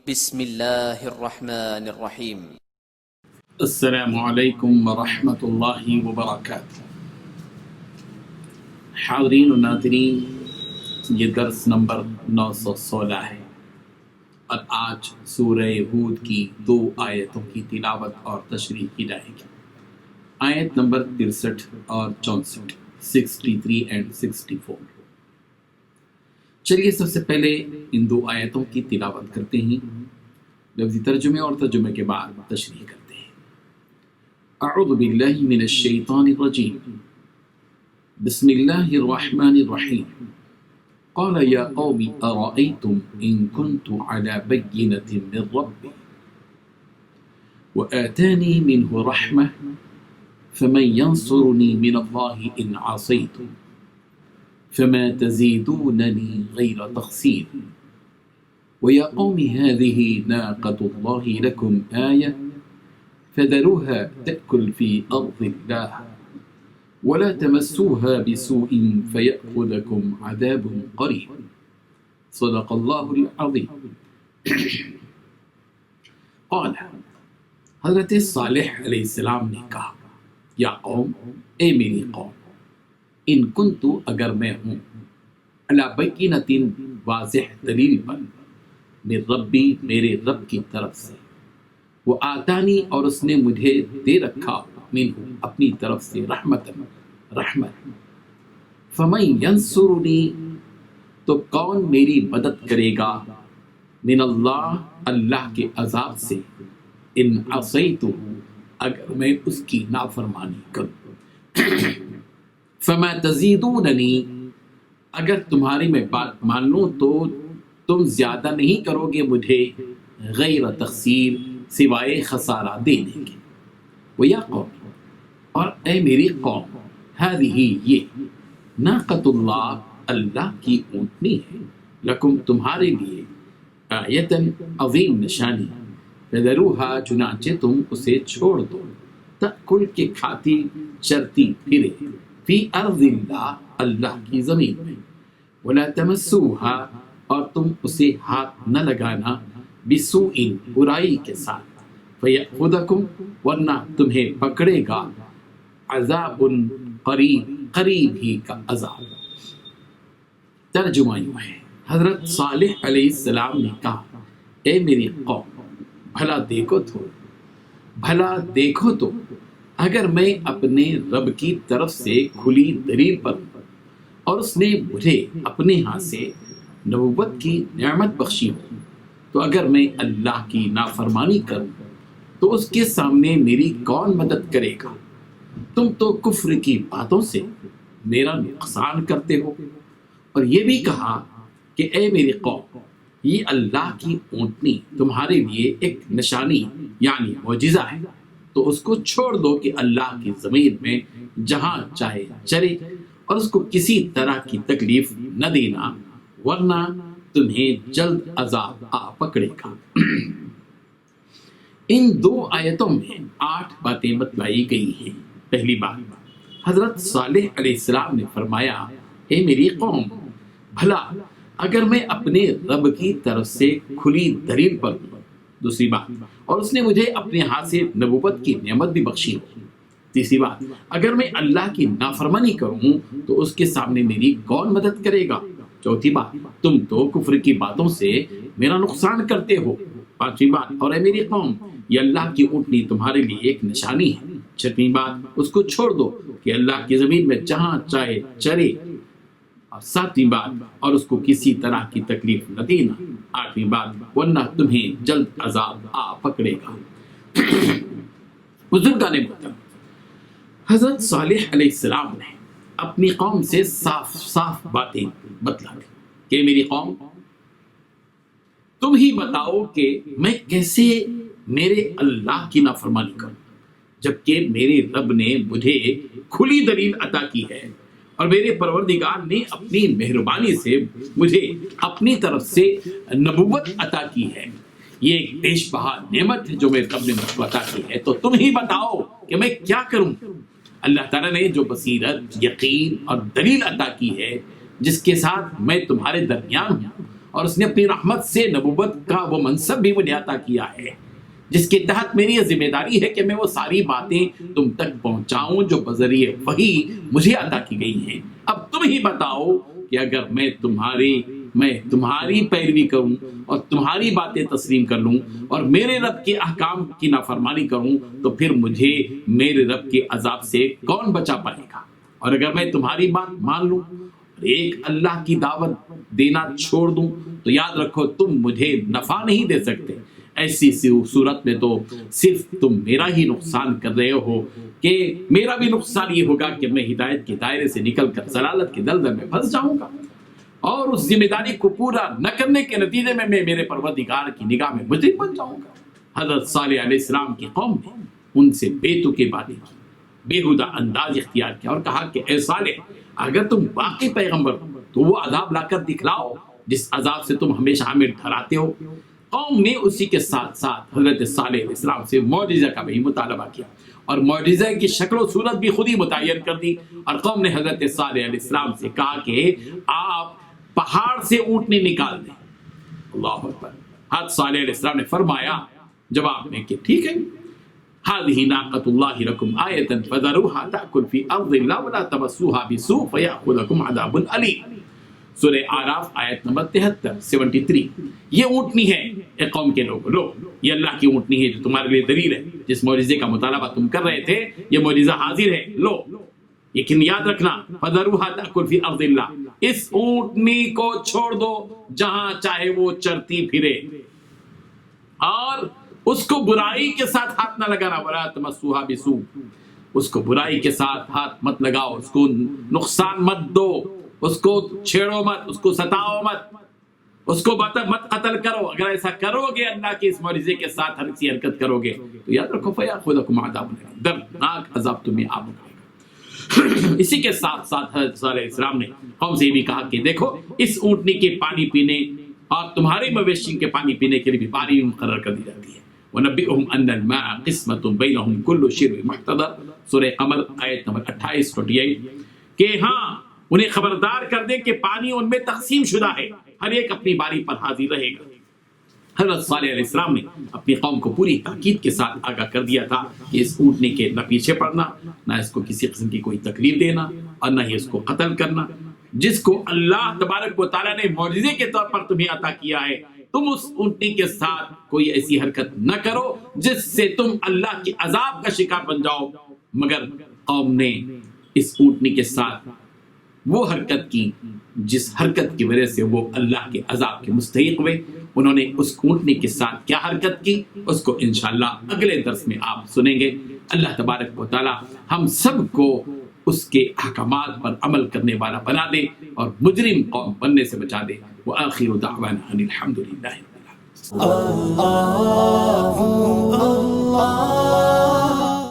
بسم اللہ الرحمن الرحیم۔ السلام علیکم ورحمۃ اللہ وبرکاتہ۔ حاضرین و ناظرین، یہ درس نمبر 916 ہے اور آج سورہ ہود کی 2 آیتوں کی تلاوت اور تشریح کی جائے گی۔ آیت نمبر 63 اور 64، 63 اینڈ 64۔ چلیے سب سے پہلے ان 2 آیتوں کی تلاوت کرتے ہیں، لفظی ترجمے اور ترجمے کے بعد تشریح کرتے ہیں۔ اعوذ باللہ من الشیطان الرجیم، بسم اللہ الرحمن الرحیم۔ قال یا قوم ارأیتم ان كنت على بینۃ من ربی وآتانی منہ رحمہ فمن ينصرنی من اللہ ان عصیت فما تزيدونني غير تخسير ويا قوم هذه ناقة الله لكم آية فذروها تأكل في أرض الله ولا تمسوها بسوء فيأخذكم عذاب قريب صدق الله العظيم۔ قال، حضرت صالح علیہ السلام نے کہا، یا قوم، اے میری قوم، ان کنتو، اگر میں ہوں، علی بینۃ، واضح دلیل پر، من ربی، میرے رب کی طرف سے، وہ آتانی، اور اس نے مجھے دے رکھا، منہ، اپنی طرف سے، رحمت، فمن ینصرنی، تو کون میری مدد کرے گا، من اللہ، اللہ کے عذاب سے، ان عصیتہ، اگر میں اس کی نافرمانی کروں، فما تزیدوننی، اگر تمہاری میں بات مان لوں تو تم زیادہ نہیں کرو گے مجھے، غیر تخسیر، سوائے خسارہ دینے کے۔ ویا قوم، اور اے میری قوم، ہذہ، یہ، ناقۃ اللہ، اللہ کی اونٹنی ہے، لکم، تمہارے لیے، آیتن، عظیم نشانی، فذروہا، چنانچہ تم اسے چھوڑ دو، تأکل، کے کھاتی چرتی پھرے، فی ارض اللہ، اللہ کی زمین میں، ولا تمسوہا، اور تم اسے ہاتھ نہ لگانا، بسوء، برائی کے ساتھ، فیأخذکم، ورنہ تمہیں پکڑے گا، عذاب قریب، قریب ہی کا عذاب۔ ترجمہ یوں ہے، حضرت صالح علیہ السلام نے کہا، اے میری قوم، بھلا دیکھو تو، اگر میں اپنے رب کی طرف سے کھلی دلیل پر ہوں اور اس نے مجھے اپنے ہاں سے نبوت کی نعمت بخشی ہو، تو اگر میں اللہ کی نافرمانی کروں تو اس کے سامنے میری کون مدد کرے گا؟ تم تو کفر کی باتوں سے میرا نقصان کرتے ہو۔ اور یہ بھی کہا کہ اے میری قوم، یہ اللہ کی اونٹنی تمہارے لیے ایک نشانی یعنی معجزہ ہے، تو اس کو چھوڑ دو کہ اللہ کی زمین میں جہاں چاہے چرے، اور اس کو کسی طرح کی تکلیف نہ دینا، ورنہ تمہیں جلد عذاب آ پکڑے گا۔ ان 2 آیتوں میں 8 باتیں بتلائی گئی ہیں۔ پہلی بات، حضرت صالح علیہ السلام نے فرمایا، اے میری قوم، بھلا اگر میں اپنے رب کی طرف سے کھلی دلیل پر ہوں۔ دوسری بات، اور اس نے مجھے اپنے ہاتھ سے نبوت کی نعمت بھی بخشی ہو۔ تیسری بات، اگر میں اللہ کی نافرمانی کروں تو اس کے سامنے میری کون مدد کرے گا۔ چوتھی بات، تم تو کفر کی باتوں سے میرا نقصان کرتے ہو۔ پانچویں بات، اور اے میری قوم، یہ اللہ کی اونٹنی تمہارے لیے ایک نشانی ہے۔ چھٹویں بات، اس کو چھوڑ دو کہ اللہ کی زمین میں جہاں چاہے چرے۔ اور 7ویں بات، اور اس کو کسی طرح کی تکلیف نہ دینا۔ 8ویں بات، ورنہ تمہیں جلد عذاب آ پکڑے گا۔ بزرگان محترم، حضرت صالح علیہ السلام نے اپنی قوم سے صاف صاف باتیں بتلا دی کہ میری قوم، تم ہی بتاؤ کہ میں کیسے میرے اللہ کی نافرمانی کروں، جبکہ میرے رب نے مجھے کھلی دلیل عطا کی ہے، اور میرے پروردگار نے اپنی مہربانی سے مجھے اپنی طرف سے نبوت عطا کی ہے۔ یہ ایک بیش بہا نعمت ہے جو میرے رب نے مجھ کو عطا کی ہے، تو تم ہی بتاؤ کہ میں کیا کروں۔ اللہ تعالیٰ نے جو بصیرت، یقین اور دلیل عطا کی ہے، جس کے ساتھ میں تمہارے درمیان ہوں، اور اس نے اپنی رحمت سے نبوت کا وہ منصب بھی مجھے عطا کیا ہے، جس کے تحت میری یہ ذمہ داری ہے کہ میں وہ ساری باتیں تم تک پہنچاؤں جو بذریعہ وحی مجھے عطا کی گئی ہیں۔ اب تم ہی بتاؤ کہ اگر میں تمہاری پیروی کروں اور تمہاری باتیں تسلیم کر لوں اور میرے رب کے احکام کی نافرمانی کروں تو پھر مجھے میرے رب کے عذاب سے کون بچا پائے گا؟ اور اگر میں تمہاری بات مان لوں اور ایک اللہ کی دعوت دینا چھوڑ دوں تو یاد رکھو تم مجھے نفع نہیں دے سکتے۔ ایسی صورت میں تو صرف تم میرا ہی نقصان کر رہے ہو کہ میرا بھی نقصان یہ ہوگا کہ میں ہدایت کے دائرے سے نکل کر ضلالت کے دلدل میں پھنس جاؤں گا، اور اس ذمہ داری کو پورا نہ کرنے کے نتیجے میں میرے پروردگار کی نگاہ میں مجرم بن جاؤں گا۔ حضرت صالح علیہ السلام کی قوم نے ان سے بے تکے باتیں کی، بےہودہ انداز اختیار کیا اور کہا کہ اے صالح، اگر تم واقعی پیغمبر ہو تو وہ عذاب لا کر دکھلاؤ جس عذاب سے تم ہمیشہ ہمیں ڈراتے ہو۔ قوم نے اسی کے ساتھ ساتھ حضرت صالح علیہ السلام سے معجزہ کا بھی مطالبہ کیا اور معجزہ کی شکل و صورت بھی خود ہی متعین کر دی، اور قوم نے حضرت صالح علیہ السلام سے کہا کہ آپ پہاڑ سے اونٹنی نکال دیں۔ اللہ اکبر۔ حضرت صالح علیہ السلام نے فرمایا جواب میں کہ ٹھیک ہے، هذه ناقۃ اللہ لکم آیۃ فذروها تأکل فی ارض اللہ ولا تمسوها بسوء فیأخذکم عذاب علیم۔ سورہ اعراف آیت نمبر 73 یہ اونٹنی ہے اے قوم کے لوگوں، لو یہ اللہ کی اونٹنی ہے جو تمہارے لیے دلیل ہے، جس معجزے کا مطالبہ تم کر رہے تھے یہ معجزہ حاضر ہے، لو۔ لیکن یاد رکھنا فذروها تأکل فی ارض اللہ، اس اونٹنی کو چھوڑ دو جہاں چاہے وہ چرتی پھرے، اور اس کو برائی کے ساتھ ہاتھ نہ لگانا، ولا تمسوها بسوء، اس کو برائی کے ساتھ ہاتھ مت لگاؤ، اس کو نقصان مت دو، اس کو چھیڑو مت، اس کو ستاؤ مت، اس کو مت قتل کرو۔ اگر ایسا کرو گے اللہ کے اس معجزے کے ساتھ ہر سی حرکت کرو گے تو یاد رکھو فیأخذکم عذاب علیم، دردناک عذاب تمہیں آ پکڑے گا۔ اسی کے ساتھ ساتھ حضرت صالح علیہ السلام نے قوم سے یہ بھی کہا کہ دیکھو اس اونٹنی کے پانی پینے اور تمہارے مویشی کے پانی پینے کے لیے بھی پانی مقرر کر دی جاتی ہے۔ وَنَبِّئُهُمْ أَنَّ الْمَاءَ قِسْمَةٌ بَيْنَهُمْ كُلُّ شِرْبٍ مُحْتَضَرٍ، سورہ قمر آیت نمبر 28 کہ ہاں انہیں خبردار کر دیں کہ پانی ان میں تقسیم شدہ ہے، ہر ایک اپنی باری پر حاضر رہے گا۔ حضرت صالح علیہ السلام نے اپنی قوم کو پوری تاکید کے ساتھ آگاہ کر دیا تھا کہ اس اونٹنی کے نہ پیچھے پڑنا، نہ اس کو کسی قسم کی کوئی تکلیف دینا، اور نہ ہی اس کو قتل کرنا، جس کو اللہ تبارک و تعالیٰ نے معجزے کے طور پر تمہیں عطا کیا ہے۔ تم اس اونٹنی کے ساتھ کوئی ایسی حرکت نہ کرو جس سے تم اللہ کے عذاب کا شکار بن جاؤ۔ مگر قوم نے اس اونٹنی کے ساتھ وہ حرکت کی جس حرکت کی وجہ سے وہ اللہ کے عذاب کے مستحق ہوئے۔ انہوں نے اس اونٹنی کے ساتھ کیا حرکت کی اس کو انشاءاللہ اگلے درس میں آپ سنیں گے۔ اللہ تبارک و تعالی ہم سب کو اس کے احکامات پر عمل کرنے والا بنا دے اور مجرم قوم بننے سے بچا دے۔ وآخر دعوانا ان الحمد للہ رب العالمین۔